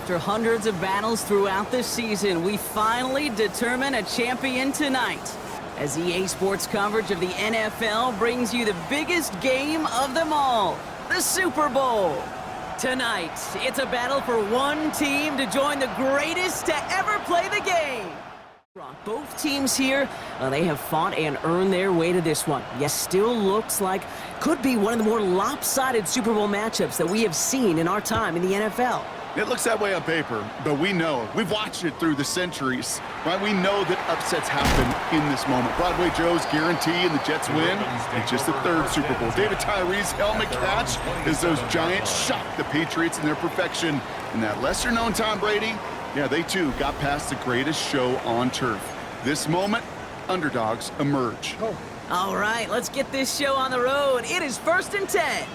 After hundreds of battles throughout the season, we finally determine a champion tonight. As EA Sports coverage of the NFL brings you the biggest game of them all, the Super Bowl. Tonight, it's a battle for one team to join the greatest to ever play the game. Both teams here, they have fought and earned their way to this one. Yes, still looks like could be one of the more lopsided Super Bowl matchups that we have seen in our time in the NFL. It looks that way on paper, but we know. We've watched it through the centuries, right? We know that upsets happen in this moment. Broadway Joe's guarantee and the Jets win. It's just the third Super Bowl. David Tyree's helmet catch as those Giants shock the Patriots in their perfection. And that lesser-known Tom Brady, yeah, they too got past the greatest show on turf. This moment, underdogs emerge. All right, let's get this show on the road. It is 1st and 10.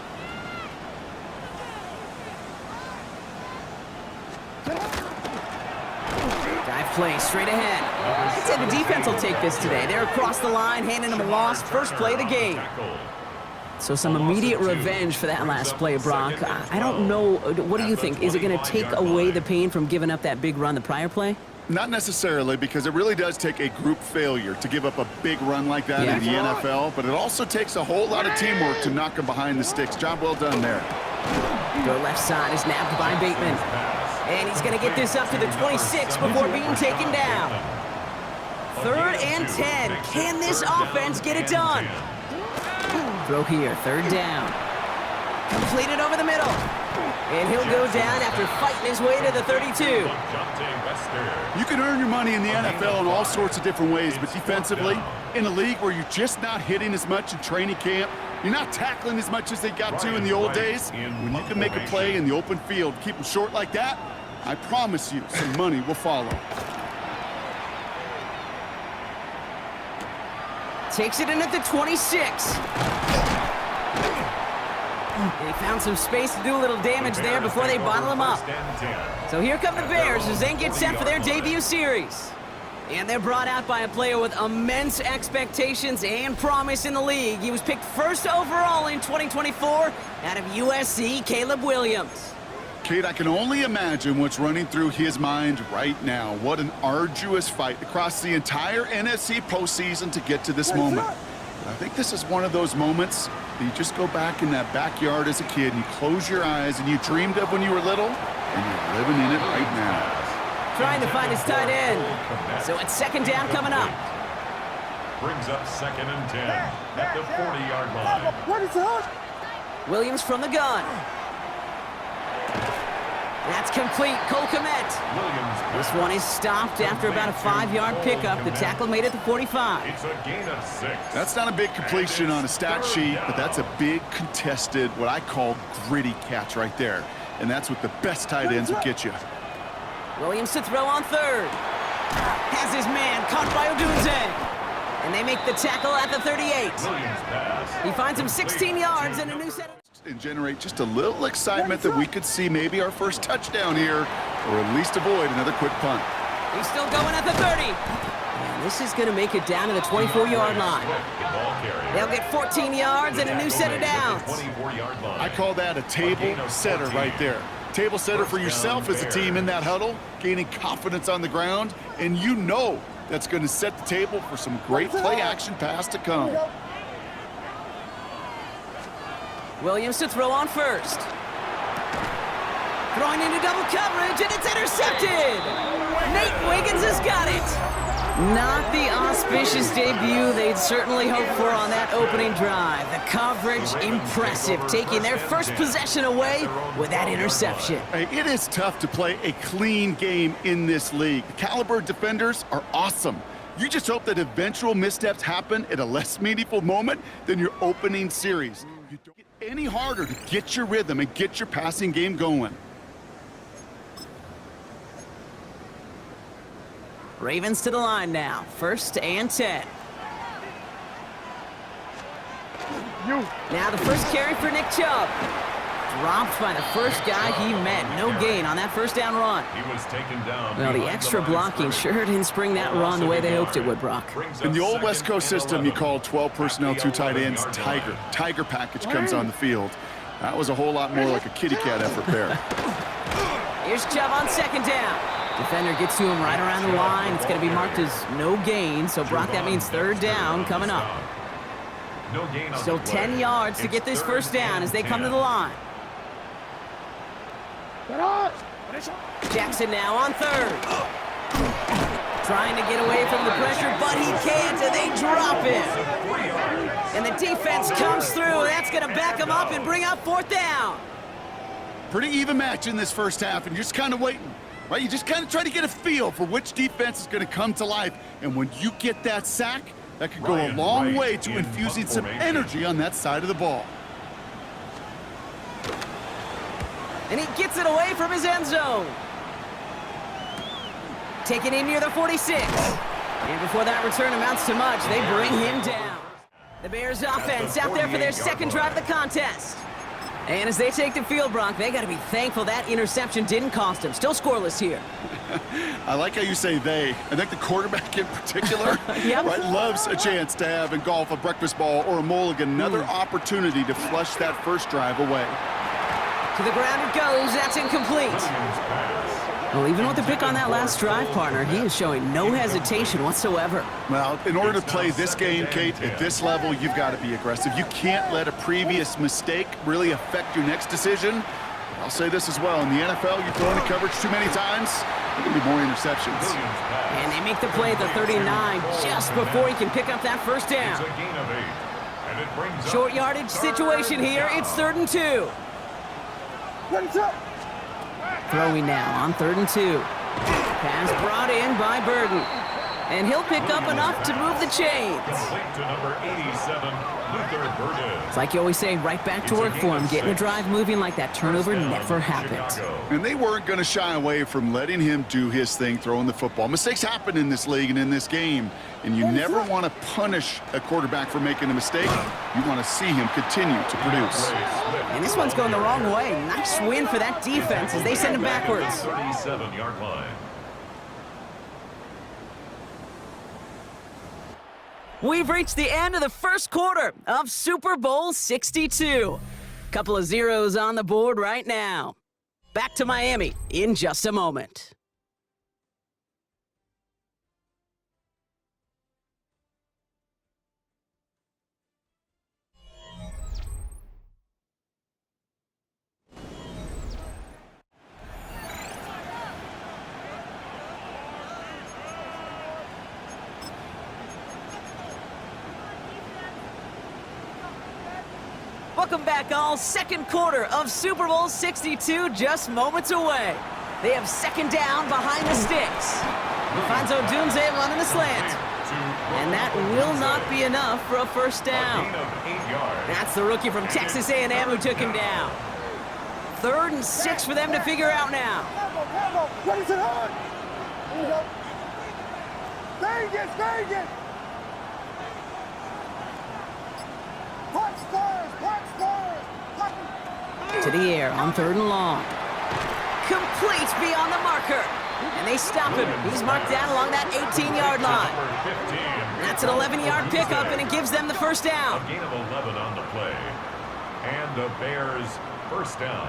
Dive play straight ahead. I'd say the defense will take this today. They're across the line, handing them a loss. First play of the game. So some immediate revenge for that last play, Brock. I don't know. What do you think? Is it going to take away the pain from giving up that big run the prior play? Not necessarily, because it really does take a group failure to give up a big run like that in the NFL, but it also takes a whole lot of teamwork to knock them behind the sticks. Job well done there. Go left side is nabbed by Bateman. And he's going to get this up to the 26 before being taken down. 3rd and 10. Can this offense get it done? Throw here, 3rd down. Completed over the middle. And he'll go down after fighting his way to the 32. You can earn your money in the NFL in all sorts of different ways, but defensively, in a league where you're just not hitting as much in training camp, you're not tackling as much as they got to in the old days, when you can make a play in the open field, keep them short like that, I promise you some money will follow. Takes it in at the 26. They found some space to do a little damage there before they bottle him up. So here come the Bears as they get set for their debut series. And they're brought out by a player with immense expectations and promise in the league. He was picked 1st overall in 2024 out of USC, Caleb Williams. Kate, I can only imagine what's running through his mind right now. What an arduous fight across the entire NFC postseason to get to this moment. I think this is one of those moments that you just go back in that backyard as a kid and you close your eyes and you dreamed of when you were little, and you're living in it right now. Trying to find his tight end. So it's 2nd down coming up. Brings up 2nd and 10 at the 40-yard line. What is that? Williams from the gun. That's complete. Cole Kmet. This one is stopped after about a 5-yard pickup. The tackle made it to 45. It's a gain of 6. That's not a big completion on a stat sheet, but that's a big contested, what I call gritty catch right there. And that's what the best tight ends will get you. Williams to throw on 3rd. Has his man caught by Odunze. And they make the tackle at the 38. He finds him 16 yards and a new set. And generate just a little excitement that we could see maybe our first touchdown here, or at least avoid another quick punt. He's still going at the 30. And this is going to make it down to the 24-yard line. They'll get 14 yards and a new set of downs. I call that a table setter right there. Table setter for yourself as a team in that huddle, gaining confidence on the ground, and you know that's going to set the table for some great play-action pass to come. Williams to throw on 1st. Throwing into double coverage, and it's intercepted! Nate Wiggins has got it! Not the auspicious debut they'd certainly hoped for on that opening drive. The coverage, impressive, taking their first possession away with that interception. Hey, it is tough to play a clean game in this league. The caliber defenders are awesome. You just hope that eventual missteps happen at a less meaningful moment than your opening series. You don't get any harder to get your rhythm and get your passing game going. Ravens to the line now. 1st and 10. Now the first carry for Nick Chubb. Dropped by the first guy he met. No gain on that 1st down run. He was taken down. Well, the extra blocking sure didn't spring that run the way they hoped it would, Brock. In the old West Coast system, you called 12 personnel, 2 tight ends, Tiger. Tiger package comes on the field. That was a whole lot more like a kitty cat effort there. Here's Chubb on second down. Defender gets to him right around the line. It's going to be marked as no gain, so Brock, that means third down coming up. Still 10 yards to get this first down as they come to the line. Jackson now on third. Trying to get away from the pressure, but he can't, and they drop him. And the defense comes through. That's going to back him up and bring up fourth down. Pretty even match in this first half, and you're just kind of waiting, right? You just kind of try to get a feel for which defense is going to come to life. And when you get that sack, that could go a long way to infusing some energy on that side of the ball. And he gets it away from his end zone. Taken in near the 46. And before that return amounts to much, they bring him down. The Bears offense out there for their second drive of the contest. And as they take the field, Brock, they got to be thankful that interception didn't cost them. Still scoreless here. I like how you say they. I think the quarterback in particular Yep. right, loves a chance to have in golf a breakfast ball or a mulligan, another opportunity to flush that first drive away. To the ground it goes. That's incomplete. Well, even with the pick on that last drive, partner, he is showing no hesitation whatsoever. Well, in order to play this game, Kate, at this level, you've got to be aggressive. You can't let a previous mistake really affect your next decision. I'll say this as well. In the NFL, you throw into coverage too many times, there can be more interceptions. And they make the play at the 39 just before he can pick up that first down. Short yardage situation here. It's 3rd and 2. Throwing now on 3rd and 2. Pass brought in by Burden. And he'll pick up enough to move the chains. It's like you always say, right back to work for him, getting the drive moving like that turnover never happened. And they weren't going to shy away from letting him do his thing, throwing the football. Mistakes happen in this league and in this game, and you never want to punish a quarterback for making a mistake. You want to see him continue to produce. And this one's going the wrong way. Nice win for that defense as they send him backwards. 37-yard line. We've reached the end of the first quarter of Super Bowl 62. Couple of zeros on the board right now. Back to Miami in just a moment. Welcome back, all. Second quarter of Super Bowl 62 just moments away. They have second down behind the sticks. Finds Odunze running the slant. And that will not be enough for a first down. That's the rookie from Texas A&M who took him down. 3rd and 6 for them to figure out now. To the air on 3rd and long. Complete beyond the marker. And they stop him. He's marked down along that 18-yard line. That's an 11-yard pickup, and it gives them the first down. A gain of 11 on the play. And the Bears first down.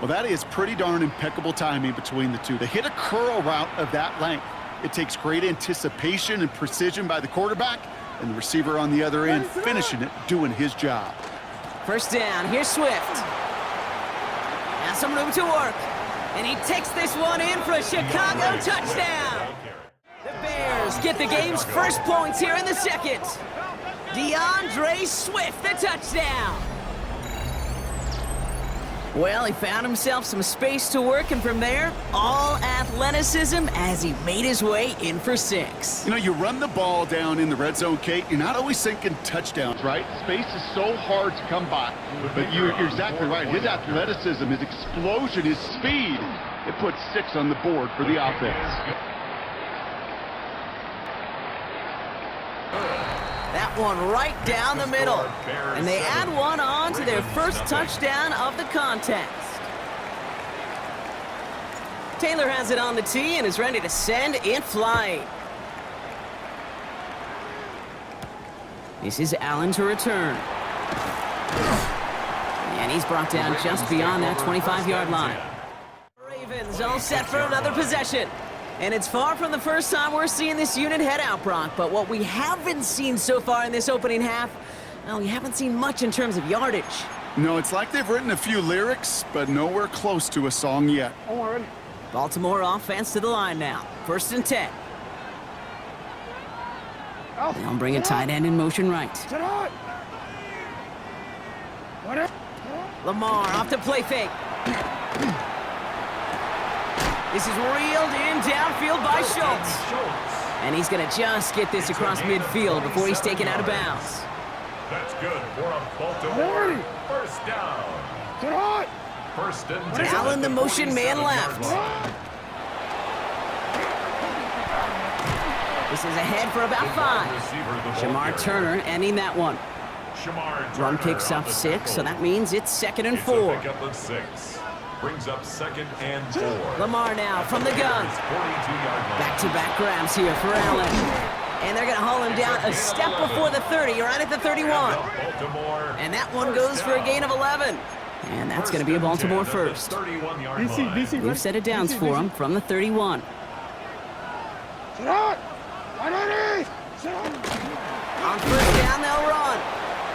Well, that is pretty darn impeccable timing between the two. To hit a curl route of that length, it takes great anticipation and precision by the quarterback, and the receiver on the other end finishing it, doing his job. First down. Here's Swift. Has some room to work. And he takes this one in for a Chicago touchdown. The Bears get the game's first points here in the second. DeAndre Swift, the touchdown. Well, he found himself some space to work, and from there, all athleticism as he made his way in for 6. You know, you run the ball down in the red zone, Kate, you're not always thinking touchdowns, right? Space is so hard to come by. But you're exactly right. His athleticism, his explosion, his speed, it puts 6 on the board for the offense. That one right down the middle. And they add one on to their first touchdown of the contest. Taylor has it on the tee and is ready to send it flying. This is Allen to return. And he's brought down just beyond that 25-yard line. Ravens is all set for another possession. And it's far from the first time we're seeing this unit head out, Brock. But what we haven't seen so far in this opening half, well, we haven't seen much in terms of yardage. No, it's like they've written a few lyrics, but nowhere close to a song yet. Baltimore offense to the line now. 1st and 10. They'll bring a tight end in motion right. Lamar off the play fake. This is reeled in downfield by Schultz. And he's going to just get this across midfield before he's taken out of bounds. That's good for a Baltimore first down. 1st and 10. Allen, the motion man left. This is ahead for about 5. Shamar Turner ending that one. Run picks up 6, so that means it's 2nd and 4. Pick up of 6. Brings up 2nd and 4. Lamar now from the gun. Back-to-back grabs here for Allen. And they're going to haul him down a step before the 30, right at the 31. And that one goes for a gain of 11. And that's going to be a Baltimore first. We've set it downs for him from the 31. On 1st down, they'll run.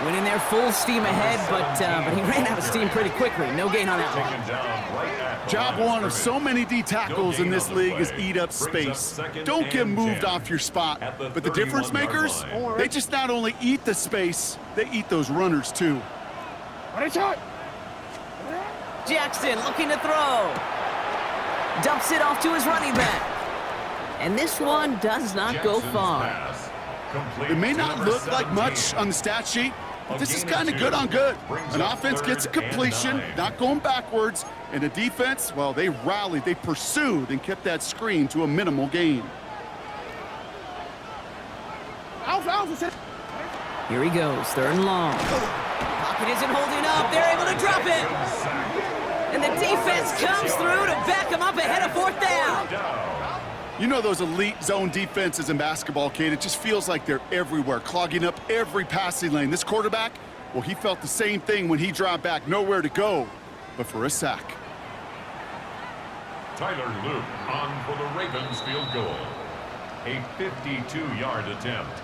Winning there full steam ahead, but he ran out of steam pretty quickly. No gain on that one. Job one of so many D tackles in this league is eat up space. Don't get moved off your spot. But the difference makers, they just not only eat the space, they eat those runners too. Jackson looking to throw. Dumps it off to his running back. And this one does not go far. It may not look like much on the stat sheet, but this is kind of good on good. An offense gets a completion, not going backwards, and a defense, well, they rallied, they pursued, and kept that screen to a minimal gain. Here he goes, 3rd and long. Pocket isn't holding up, they're able to drop it. And the defense comes through to back him up ahead of 4th down. You know those elite zone defenses in basketball, Kate, it just feels like they're everywhere, clogging up every passing lane. This quarterback, well, he felt the same thing when he dropped back, nowhere to go but for a sack. Tyler Luke on for the Ravens field goal. A 52-yard attempt.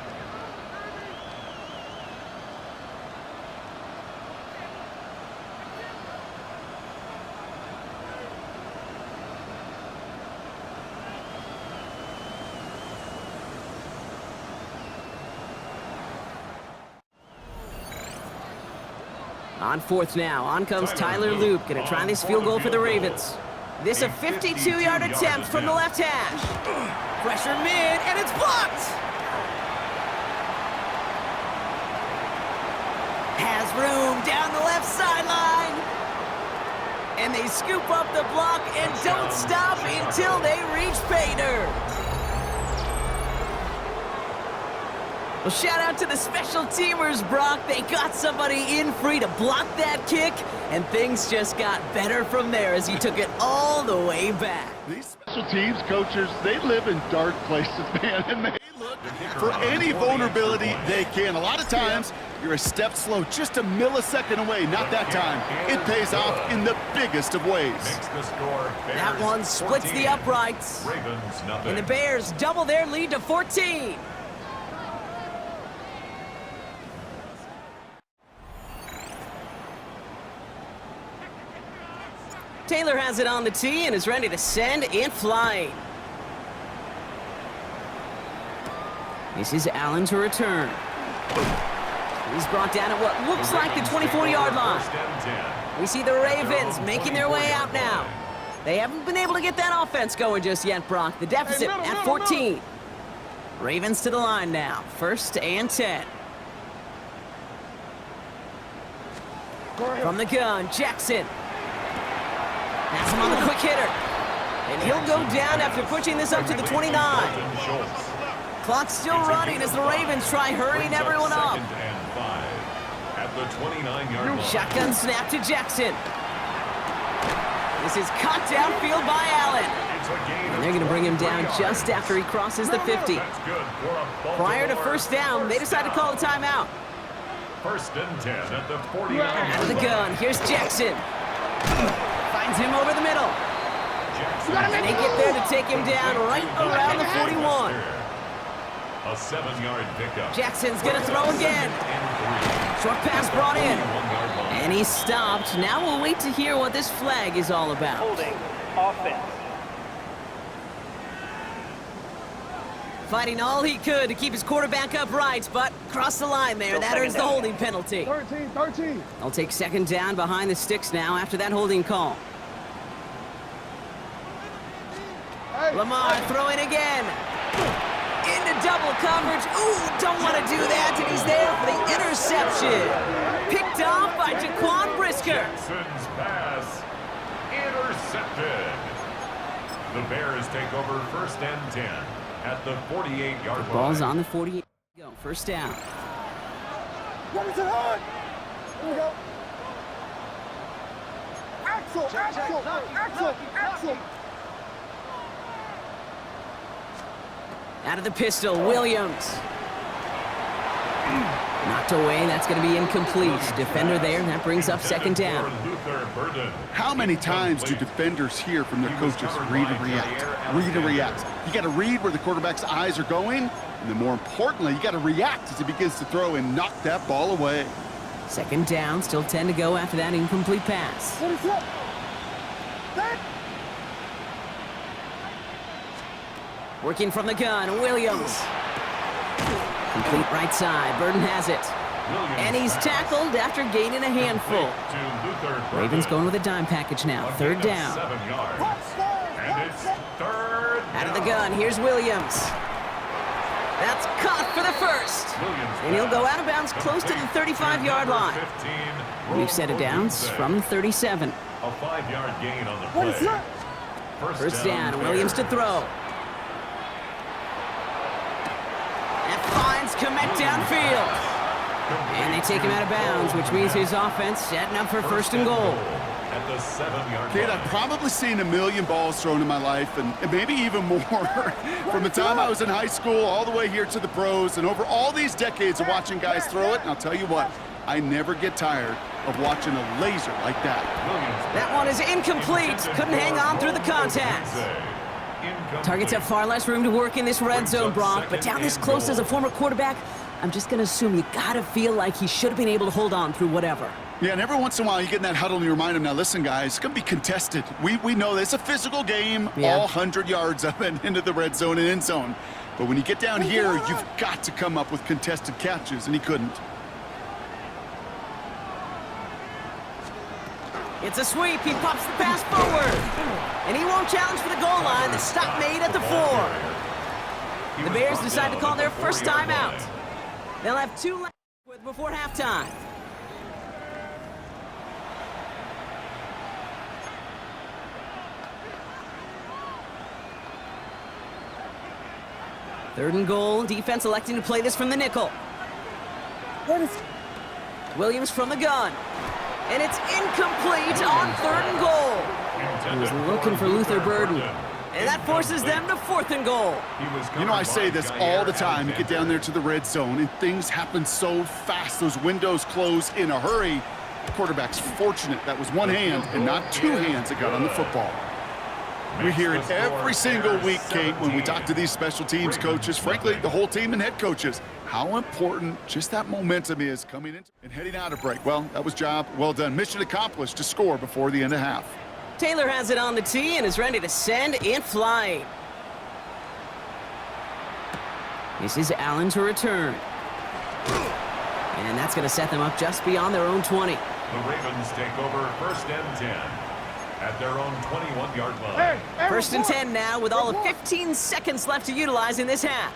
On 4th now, on comes Tyler Luke, gonna try this field goal for the Ravens. This a 52-yard attempt from the left hash. Pressure mid, and it's blocked! Has room down the left sideline. And they scoop up the block and don't stop until they reach pay dirt. Well, shout out to the special teamers, Brock. They got somebody in free to block that kick, and things just got better from there as he took it all the way back. These special teams coaches, they live in dark places, man, and they look for any vulnerability they can. A lot of times, you're a step slow, just a millisecond away. Not that time. It pays off in the biggest of ways. That one splits the uprights. And the Bears double their lead to 14. Taylor has it on the tee and is ready to send it flying. This is Allen to return. He's brought down at what looks like the 24-yard line. We see the Ravens making their way out now. They haven't been able to get that offense going just yet, Brock. The deficit at 14. Ravens to the line now. 1st and 10. From the gun, Jackson. That's him on the quick hitter. And he'll go down after pushing this up to the 29. Clock's still running as the Ravens try hurrying everyone up. At the 29-yard line. Shotgun snap to Jackson. This is caught downfield by Allen. And they're going to bring him down just after he crosses the 50. Prior to 1st down, they decide to call a timeout. 1st and 10 at the 49. Out of the gun, here's Jackson. Finds him over the middle. They get there to take him down right around the 41. A 7-yard pickup. Jackson's going to throw again. Short pass brought in. And he's stopped. Now we'll wait to hear what this flag is all about. Holding. Offense. Fighting all he could to keep his quarterback upright, but crossed the line there. That earns the holding penalty. 13. They'll take second down behind the sticks now after that holding call. Lamar throwing again. Into double coverage. Ooh, don't want to do that, and he's there for the interception. Picked off by Jaquan Brisker. Jackson's pass intercepted. The Bears take over 1st and 10 at the 48-yard line. Ball's on the 48. Go, first down. Here we go. Axel. Out of the pistol, Williams. Knocked away, that's going to be incomplete. Defender there, that brings up second down. How many times do defenders hear from their coaches, read and react, read and react? You got to read where the quarterback's eyes are going, and then more importantly, you got to react as he begins to throw and knock that ball away. Second down, still 10 to go after that incomplete pass. Working from the gun, Williams. Complete right side, Burden has it. And he's tackled after gaining a handful. Ravens going with a dime package now, third down. And it's third down. Out of the gun, here's Williams. That's caught for the first. And he'll go out of bounds close to the 35-yard line. We've set it downs from 37. A 5-yard gain on the play. First down, Williams to throw. And finds Komet downfield. And they take him out of bounds, which means his offense setting up for first and goal. At the 7-yard Kid, line. I've probably seen a million balls thrown in my life, and maybe even more. From the time I was in high school all the way here to the pros, and over all these decades of watching guys throw it, and I'll tell you what, I never get tired of watching a laser like that. That one is incomplete. Couldn't hang on through the contact. Targets have far less room to work in this red zone, Brock, but down this close as a former quarterback, I'm just going to assume you got to feel like he should have been able to hold on through whatever. Yeah, and every once in a while you get in that huddle and you remind him, now listen, guys, it's going to be contested. We know this. It's a physical game, all 100 yards up and into the red zone and end zone. But when you get down here, you've got to come up with contested catches, and he couldn't. It's a sweep. He pops the pass forward. And he won't challenge for the goal line. The stop made at the 4. The Bears decide to call their first time out. They'll have 2 left before halftime. Third and goal. Defense electing to play this from the nickel. Williams from the gun. And it's incomplete on third and goal. He was looking for Luther Burden. And that forces them to 4th and goal. You know, I say this all the time. You get down there to the red zone, and things happen so fast. Those windows close in a hurry. The quarterback's fortunate that was one hand and not 2 hands that got on the football. We hear it every single week, Kate, when we talk to these special teams coaches, frankly, the whole team and head coaches, how important just that momentum is coming in and heading out of break. Well, that was job well done. Mission accomplished to score before the end of half. Taylor has it on the tee and is ready to send it flying. This is Allen to return. And that's going to set them up just beyond their own 20. The Ravens take over 1st and 10 at their own 21-yard line. First and 10 now with all of 15 seconds left to utilize in this half.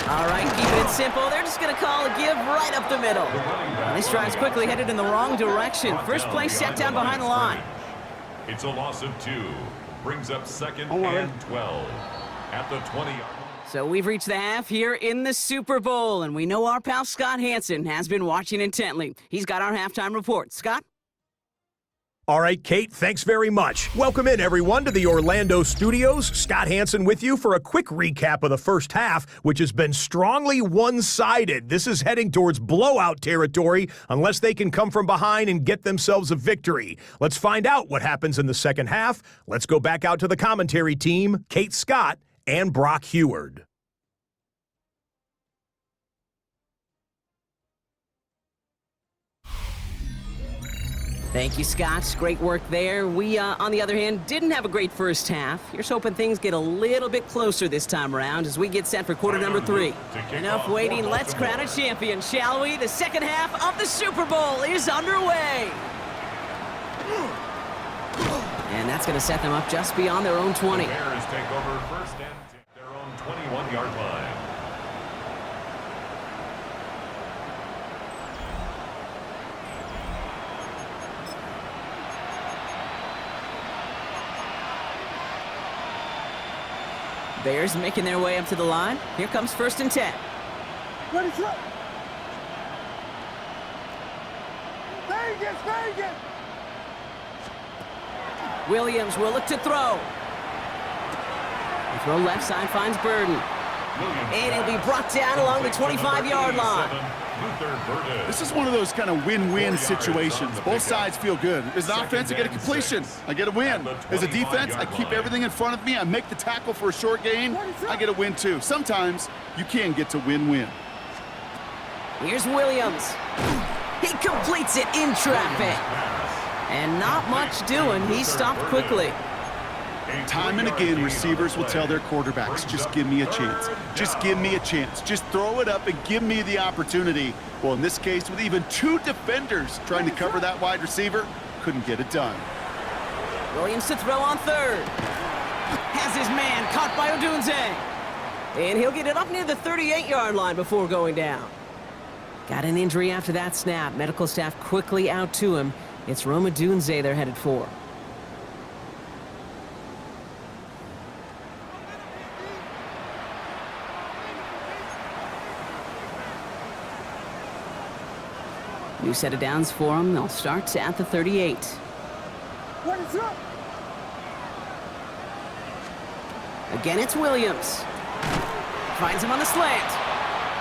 All right, keeping it simple. They're just going to call a give right up the middle. And this drive's quickly headed in the wrong direction. First play set down behind the line. It's a loss of 2. Brings up 2nd and 12 at the 20-yard line. So we've reached the half here in the Super Bowl, and we know our pal Scott Hansen has been watching intently. He's got our halftime report. Scott? All right, Kate, thanks very much. Welcome in, everyone, to the Orlando studios. Scott Hansen with you for a quick recap of the first half, which has been strongly one-sided. This is heading towards blowout territory unless they can come from behind and get themselves a victory. Let's find out what happens in the second half. Let's go back out to the commentary team, Kate Scott and Brock Heward. Thank you, Scott. Great work there. We, on the other hand, didn't have a great first half. Here's hoping things get a little bit closer this time around as we get set for quarter number 3. Enough waiting. Let's crown a champion, shall we? The second half of the Super Bowl is underway. And that's going to set them up just beyond their own 20. The Bears take over first and their own 21-yard line. Bears making their way up to the line. Here comes 1st and 10. Ready, set. Vegas, Vegas. Williams will look to throw. The throw left side finds Burden. And it'll be brought down along the 25-yard line. This is one of those kind of win-win situations. Both sides feel good. As an offense, I get a completion. I get a win. As a defense, I keep everything in front of me. I make the tackle for a short gain. I get a win, too. Sometimes you can get to win-win. Here's Williams. He completes it in traffic. And not much doing. He stopped quickly. Time and again, receivers will tell their quarterbacks, just give me a chance. Just give me a chance. Just throw it up and give me the opportunity. Well, in this case, with even 2 defenders trying to cover that wide receiver, couldn't get it done. Williams to throw on 3rd. Has his man caught by Odunze. And he'll get it up near the 38-yard line before going down. Got an injury after that snap. Medical staff quickly out to him. It's Rome Odunze they're headed for. New set of downs for them. They'll start at the 38. Ready, set. Again, it's Williams. Finds him on the slant.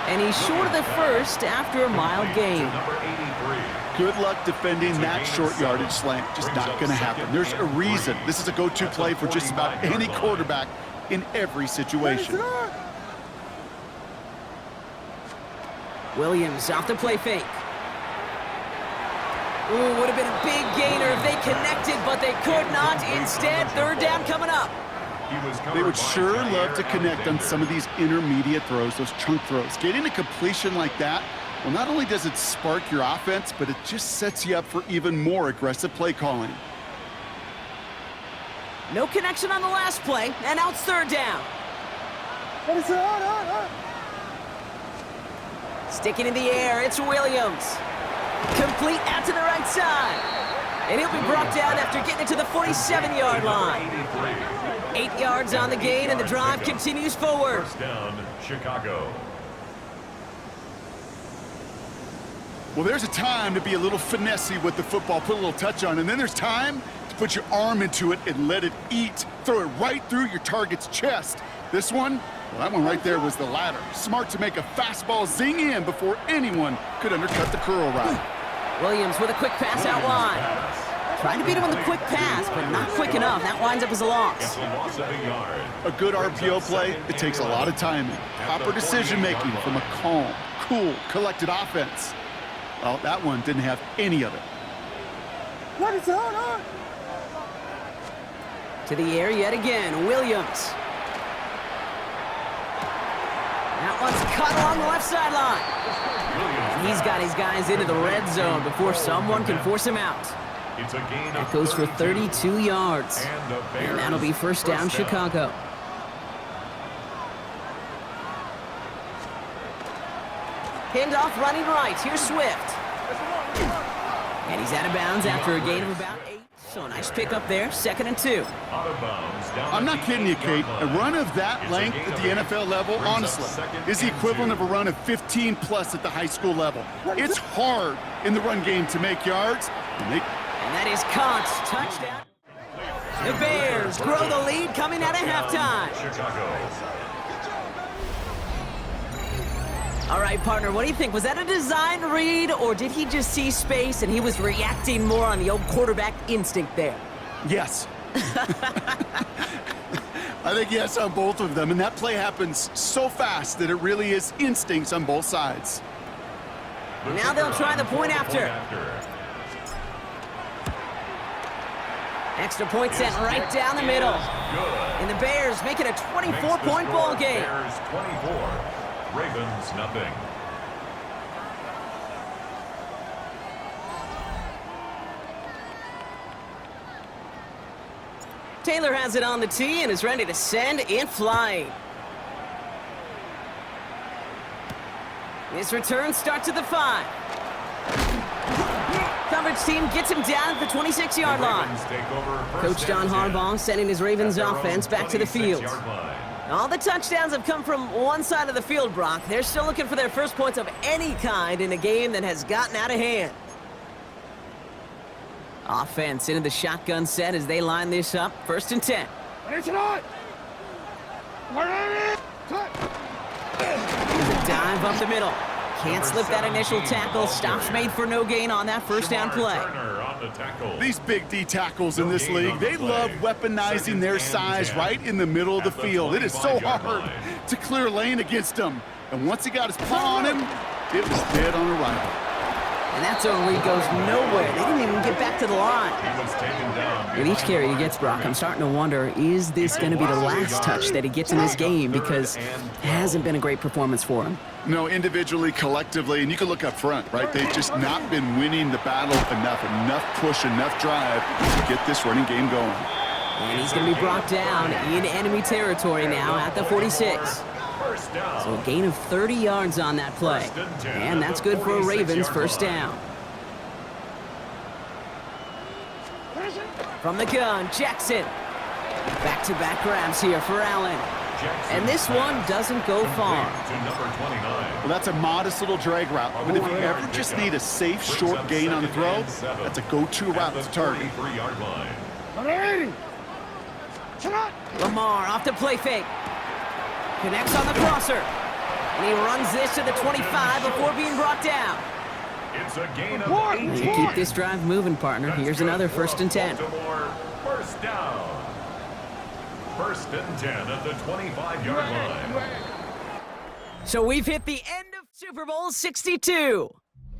And he's short of the first after a mild gain. Good luck defending that short yardage slant. Just not going to happen. There's a reason. This is a go-to play for just about any quarterback in every situation. Williams off the play fake. Ooh, would have been a big gainer if they connected, but they could not. Instead, 3rd down coming up. They would sure love to connect on some of these intermediate throws, those chunk throws. Getting a completion like that, well, not only does it spark your offense, but it just sets you up for even more aggressive play calling. No connection on the last play, and out 3rd down. Ready, set. Sticking in the air, it's Williams. Complete out to the right side. And he'll be brought down after getting it to the 47-yard line. 8 yards on the gain, and the drive continues forward. First down, Chicago. Well, there's a time to be a little finessey with the football, put a little touch on, and then there's time to put your arm into it and let it eat. Throw it right through your target's chest. This one, well, that one right there was the latter. Smart to make a fastball zing in before anyone could undercut the curl route. Williams with a quick pass out wide. Trying to beat him on the quick pass, but not quick enough. That winds up as a loss. A good RPO play, it takes a lot of timing. Proper decision-making from a calm, cool, collected offense. Well, that one didn't have any of it. Ready, set. To the air yet again, Williams. That one's cut along the left sideline. He's got his guys into the red zone before someone can force him out. That goes for 32 yards. And that'll be first down, Chicago. Handoff running right. Here's Swift. And he's out of bounds after a gain of about 8. So a nice pick up there, 2nd and 2. I'm not kidding you, Kate. A run of that length at the NFL level, honestly, is the equivalent of a run of 15+ at the high school level. It's hard in the run game to make yards, and they And that is caught. Touchdown. The Bears grow the lead coming out of halftime. Chicago. All right, partner, what do you think? Was that a design read, or did he just see space and he was reacting more on the old quarterback instinct there? Yes. I think yes on both of them, and that play happens so fast that it really is instincts on both sides. Now they'll try the point after. Extra point sent right down the middle. And the Bears make it a 24-point ball game. Bears 24, Ravens nothing. Taylor has it on the tee and is ready to send it flying. This return starts at the 5. Coverage team gets him down at the 26-yard line. Coach John Harbaugh sending his Ravens offense back to the field. All the touchdowns have come from one side of the field, Brock. They're still looking for their first points of any kind in a game that has gotten out of hand. Offense into the shotgun set as they line this up. 1st and 10. There's a dive up the middle. Can't slip that initial tackle. Stops made for no gain on that first down play. These big D tackles in this league, they love weaponizing their size right in the middle of the field. It is so hard to clear lane against them. And once he got his paw on him, it was dead on arrival. And that zone read goes nowhere. They didn't even get back to the line. With each carry he gets, Brock, I'm starting to wonder, is this going to be the last touch that he gets in this game? Because it hasn't been a great performance for him. No, individually, collectively, and you can look up front, right? They've just not been winning the battle enough push, enough drive to get this running game going. And he's going to be brought down in enemy territory now at the 46. So a gain of 30 yards on that play. And that's good for a Ravens first down. From the gun, Jackson. Back-to-back grabs here for Allen. And this one doesn't go far. Well, that's a modest little drag route. But if you ever just need a safe, short gain on the throw, that's a go-to route to target. Lamar off the play fake. Connects on the crosser. And he runs this to the 25 before being brought down. It's a gain of 18. Keep this drive moving, partner. Here's another 1st and 10. First down. 1st and 10 at the 25-yard line. So we've hit the end of Super Bowl 62.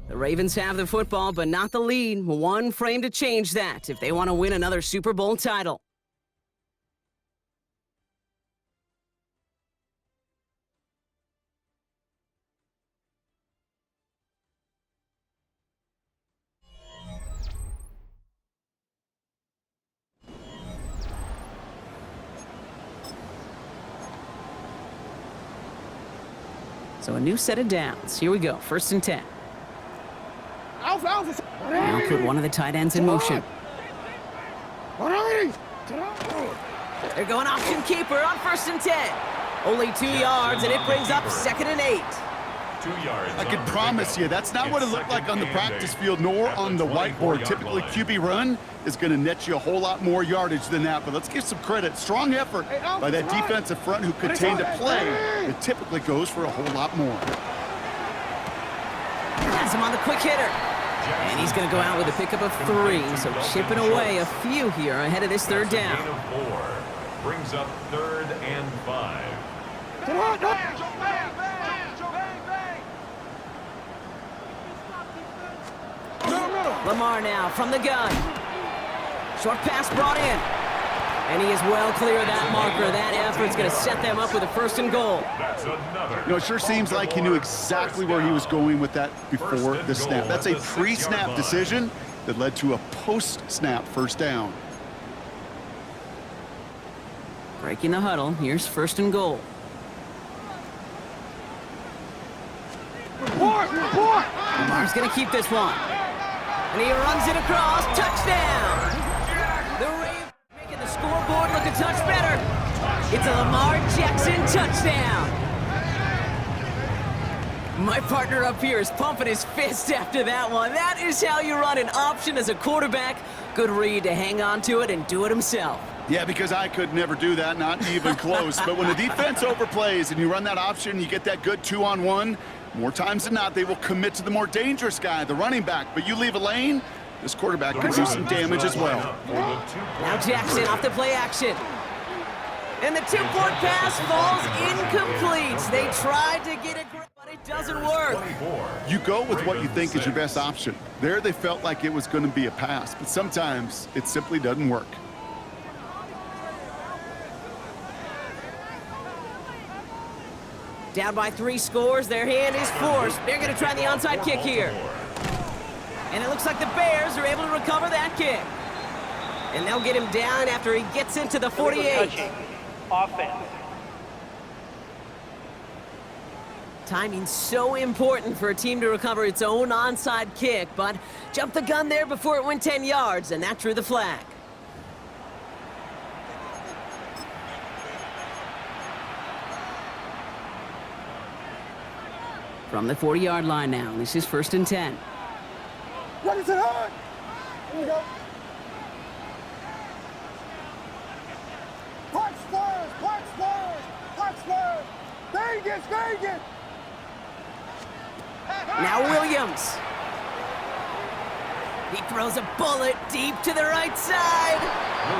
The Ravens have the football, but not the lead. One frame to change that if they want to win another Super Bowl title. So a new set of downs. Here we go. 1st and 10. Now put one of the tight ends in motion. They're going option keeper on 1st and 10. Only 2 yards, and it brings up 2nd and 8. 2 yards. I can promise you, that's not what it looked like on the practice field, nor on the whiteboard. Typically, QB run is going to net you a whole lot more yardage than that. But let's give some credit. Strong effort by that defensive front who contained a play that typically goes for a whole lot more. Has him on the quick hitter. And he's going to go out with a pickup of 3. So chipping away a few here ahead of this 3rd down. Gain of 4 brings up 3rd and 5. Lamar now from the gun. Short pass brought in. And he is well clear of that marker. That effort's going to set them up with a 1st and goal. That's another. You know, it sure seems like he knew exactly where he was going with that before the snap. That's a pre-snap decision that led to a post-snap 1st down. Breaking the huddle. Here's 1st and goal. Lamar's going to keep this one. And he runs it across. Touchdown! The Ravens making the scoreboard look a touch better. It's a Lamar Jackson touchdown. My partner up here is pumping his fist after that one. That is how you run an option as a quarterback. Good read to hang on to it and do it himself. Yeah, because I could never do that, not even close. But when the defense overplays and you run that option, you get that good 2-on-1, more times than not, they will commit to the more dangerous guy, the running back. But you leave a lane, this quarterback can do some damage as well. Now Jackson off the play action. And the two-point pass falls incomplete. They tried to get it, but it doesn't work. You go with what you think is your best option. There they felt like it was going to be a pass, but sometimes it simply doesn't work. Down by 3 scores, their hand is forced. They're going to try the onside kick here. And it looks like the Bears are able to recover that kick. And they'll get him down after he gets into the 48. Offense. Timing's so important for a team to recover its own onside kick, but jumped the gun there before it went 10 yards, and that drew the flag. From the 40-yard line now, this is 1st and 10. What is it on? Here we go. Punch Spurs! Punch Spurs! Punch Spurs! Vegas! Vegas! Now Williams. He throws a bullet deep to the right side.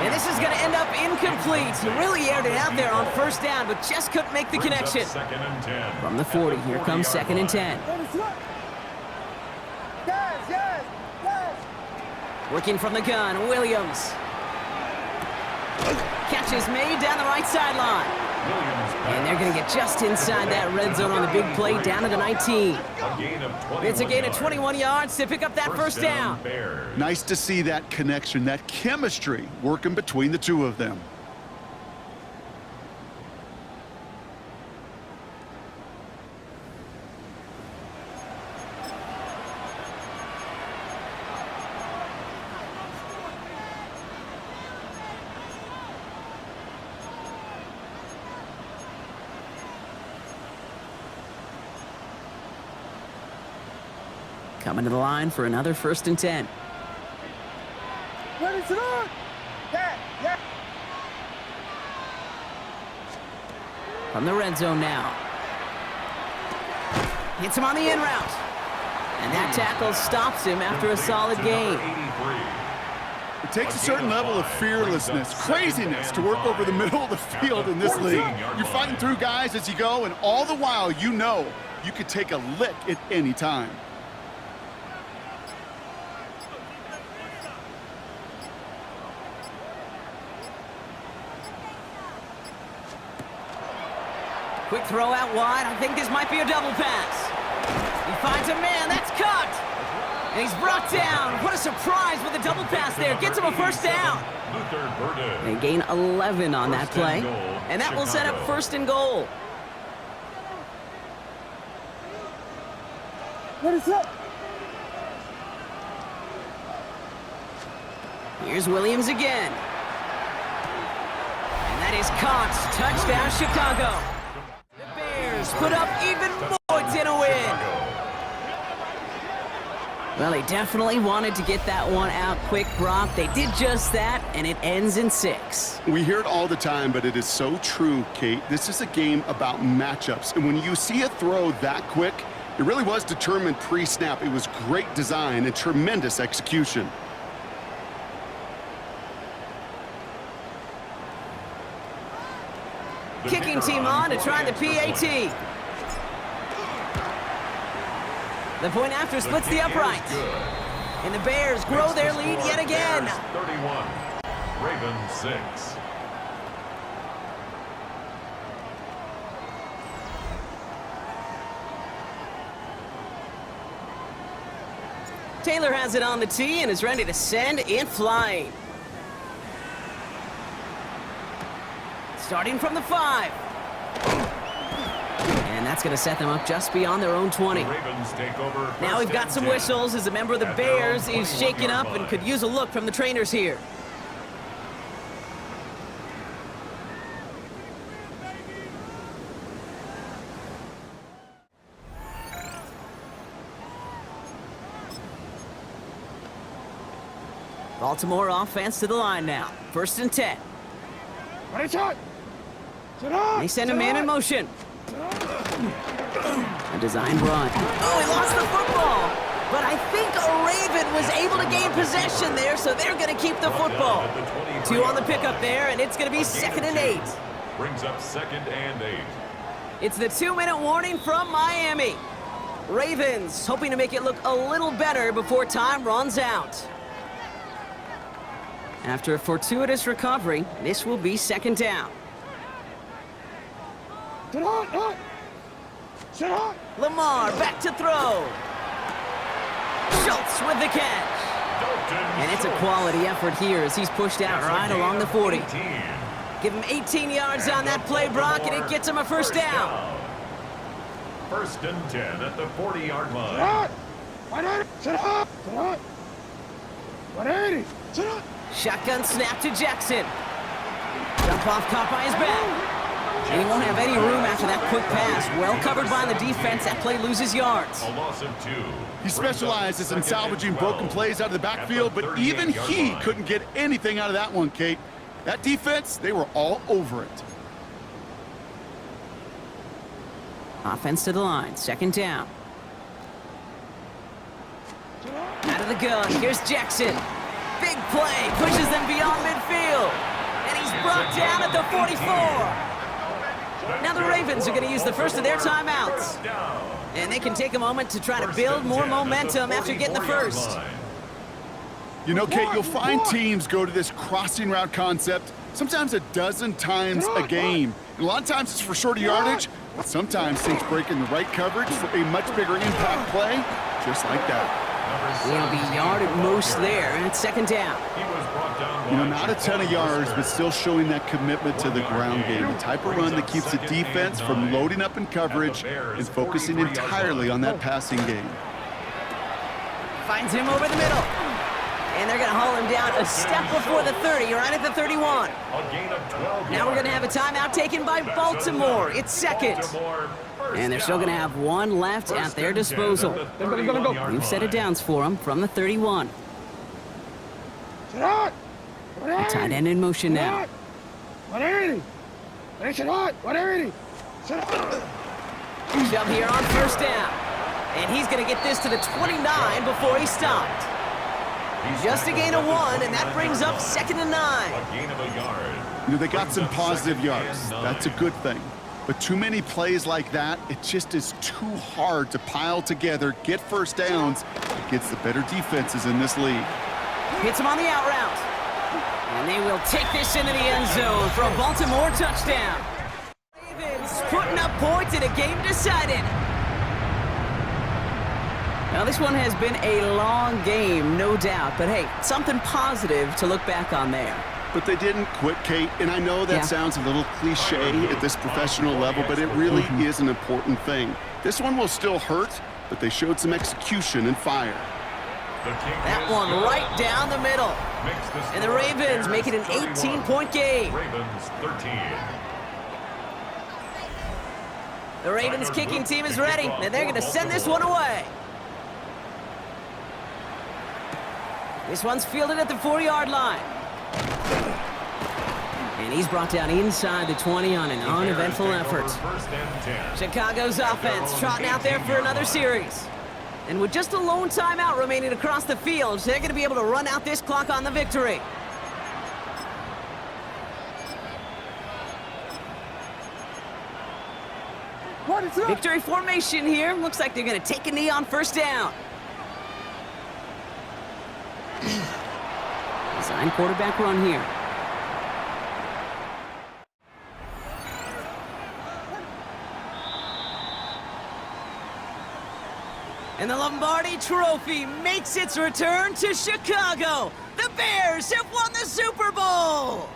And this is going to end up incomplete. He really aired it out there on 1st down, but just couldn't make the connection. From the 40, here comes 2nd and 10. Yes, yes, yes! Working from the gun, Williams. Catch is made down the right sideline. And they're going to get just inside that red zone on the big play down to the 19. It's a gain of 21 yards to pick up that 1st down. Nice to see that connection, that chemistry working between the two of them. Coming to the line for another 1st and 10. What is it on? Yeah, yeah. From the red zone now. Hits him on the in route. And that tackle stops him after a solid gain. It takes a certain level of fearlessness, craziness to work over the middle of the field in this league. You're fighting through guys as you go, and all the while you know you could take a lick at any time. Quick throw out wide. I think this might be a double pass. He finds a man. That's cut. And he's brought down. What a surprise with a double pass there. Gets him a 1st down. They gain 11 on that play. And that will set up 1st and goal. What is up? Here's Williams again. And that is caught. Touchdown, Chicago. Put up even more to win. Well, they definitely wanted to get that one out quick, Brock. They did just that, and it ends in 6. We hear it all the time, but it is so true, Kate. This is a game about matchups, and when you see a throw that quick, it really was determined pre-snap. It was great design and tremendous execution. Kicking team on to try the PAT. The point after splits the uprights. And the Bears grow their lead yet again. 31, Ravens 6. Taylor has it on the tee and is ready to send it flying. Starting from the 5. And that's going to set them up just beyond their own 20. Ravens take over. Now we've got some whistles as a member of the Bears is shaken up and could use a look from the trainers here. Baltimore offense to the line now. 1st and 10. Ready, shot. Sit up. They send a man in motion. A design run. Oh, he lost the football. But I think a Raven was able to gain possession there, so they're going to keep the football. 2 on the pickup there, and it's going to be 2nd and 8. Brings up 2nd and 8. It's the 2-minute warning from Miami. Ravens hoping to make it look a little better before time runs out. After a fortuitous recovery, this will be 2nd down. Sit on. Sit on. Lamar back to throw. Schultz with the catch. And it's a quality effort here as he's pushed out right along the 40. Give him 18 yards on that play, Brock, and it gets him a 1st down. 1st and 10 at the 40-yard line. Sit on. 180. Sit up. Sit on. 180. Sit on. Shotgun snap to Jackson. Jump off, caught by his back. And he won't have any room after that quick pass. Well covered by the defense. That play loses yards. A loss of 2. He specializes in salvaging broken plays out of the backfield, but even he couldn't get anything out of that one, Kate. That defense, they were all over it. Offense to the line. 2nd down. Out of the gun. Here's Jackson. Big play. Pushes them beyond midfield. And he's brought down at the 44. Now the Ravens are going to use the first of their timeouts. And they can take a moment to try to build more momentum after getting the first. You know, Kate, you'll find teams go to this crossing route concept sometimes a dozen times a game. And a lot of times it's for shorter yardage, but sometimes teams break in the right coverage for a much bigger impact play, just like that. He'll be yard at most there, and it's 2nd down. You know, not a ton of yards, but still showing that commitment to the ground game. The type of run that keeps the defense from loading up in coverage and focusing entirely on that passing game. Finds him over the middle. And they're going to haul him down a step before the 30, right at the 31. Now we're going to have a timeout taken by Baltimore. It's 2nd. And they're still going to have 1 left at their disposal. We've set it downs for them from the 31. Sit on. A tight end in motion now. 180. Sit on. 180. Sit on. Shove here on 1st down. And he's going to get this to the 29 before he stopped. Just a gain of 1, and that brings up 2nd and 9. A gain of a yard. You know, they got some positive yards. That's a good thing. But too many plays like that, it just is too hard to pile together, get 1st downs against the better defenses in this league. Hits him on the out route. And they will take this into the end zone for a Baltimore touchdown. Ravens putting up points in a game decided. Now, this one has been a long game, no doubt. But, hey, something positive to look back on there. But they didn't quit, Kate, and I know that sounds a little cliche at this professional level, but it really is an important thing. This one will still hurt, but they showed some execution and fire. That one right down the middle. And the Ravens make it an 18-point game. Ravens 13. The Ravens kicking team is ready, and they're going to send this one away. This one's fielded at the 4-yard line. And he's brought down inside the 20 on an uneventful effort. Chicago's offense trotting out there for another series. And with just a lone timeout remaining across the field, they're going to be able to run out this clock on the victory. Victory formation here. Looks like they're going to take a knee on 1st down. Design quarterback run here. And the Lombardi Trophy makes its return to Chicago. The Bears have won the Super Bowl!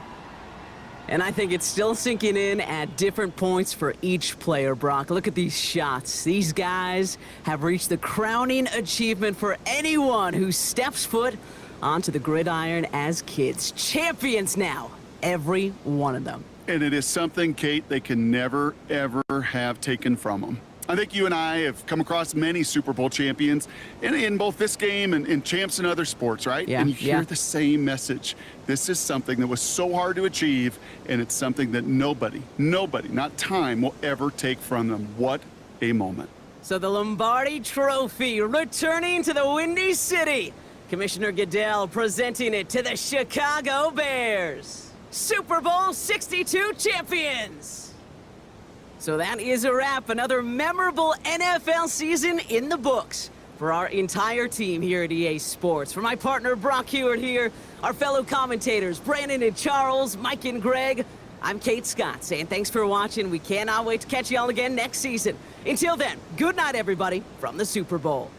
And I think it's still sinking in at different points for each player, Brock. Look at these shots. These guys have reached the crowning achievement for anyone who steps foot onto the gridiron as kids. Champions now, every one of them. And it is something, Kate, they can never, ever have taken from them. I think you and I have come across many Super Bowl champions in both this game and champs in other sports, right? Yeah, and you hear the same message. This is something that was so hard to achieve, and it's something that nobody, not time, will ever take from them. What a moment. So the Lombardi Trophy returning to the Windy City. Commissioner Goodell presenting it to the Chicago Bears. Super Bowl 62 champions. So that is a wrap. Another memorable NFL season in the books for our entire team here at EA Sports. For my partner Brock Hewitt here, our fellow commentators Brandon and Charles, Mike and Greg, I'm Kate Scott saying thanks for watching. We cannot wait to catch y'all again next season. Until then, good night everybody from the Super Bowl.